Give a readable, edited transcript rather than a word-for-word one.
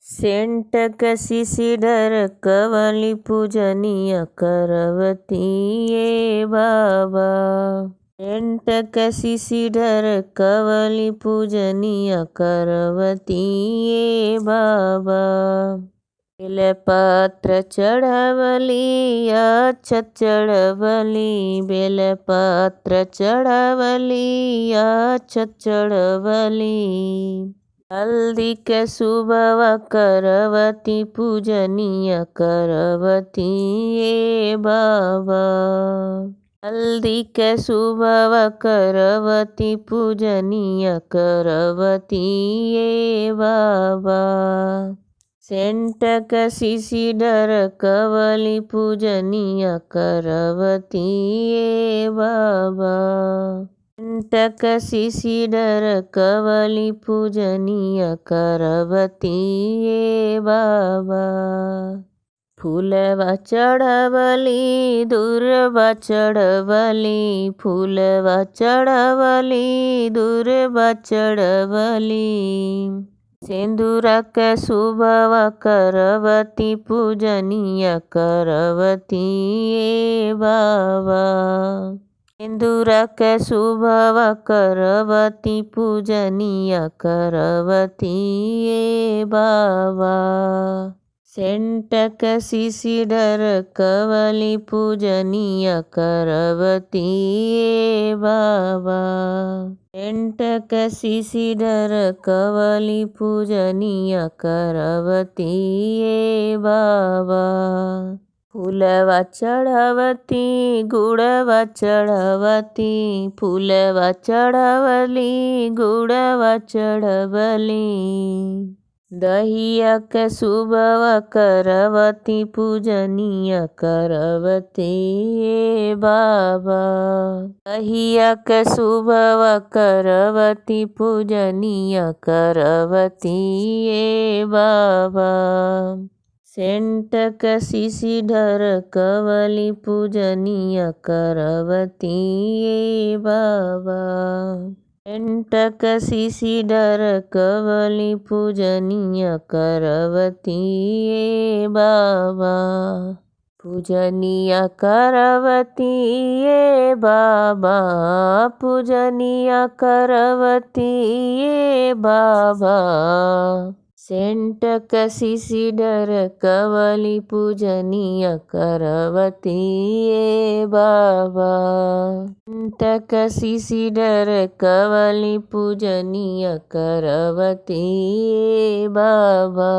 Scent कसी cider कवली पूजनीय करवती ये बाबा। सेंट कसी सिडर कवली पूजनीय करवती ये बाबा। बेलपत्र चढ़वली अक्षत चढ़वली, बेलपत्र चढ़वली अक्षत चढ़वली। हल्दी के सुबह करवती पूजनीय करवती ये बाबा। हल्दी के सुबह करवती पूजनीय करवती ये बाबा। सेंट कसी सिडर कवली पूजनीय करवती ये बाबा। सेंट कसी सिडर कवली पूजनीय करवती ये बाबा। फूलवा चढ़वली दूर्वा चढ़वली, फूलवा चढ़वली दूर्वा चढ़वली। सिंदूरा के सुबह करवती पूजनीय करवती ये बाबा। सिंदूरा के सुबह करवती पूजनीय करवती ये बाबा। सेंट कसी सिडर कवली पूजनीय करवती ये बाबा। सेंट कसी सिडर कवली पूजनीय करवती ये बाबा। फूलवा चढ़वती गुड़वा चढ़वती, फूलवा चढ़वली गुड़वा चढ़वली। दहिया के सुबह करवती पूजनीय करवती ये बाबा। दहिया के सुबह करवती पूजनीय करवती ये बाबा। सेंट कसी सिडर कवली पूजनीय करवती ये बाबा। सेंट कसी सिडर कवली पूजनीय करवती ये बाबा। पूजनीय करवती ये बाबा, पूजनीय करवती ये बाबा। सेंट कसी सिडर कवली पूजनीय करवती ये बाबा। सेंट कसी सिडर कवली पूजनीय करवती ये बाबा।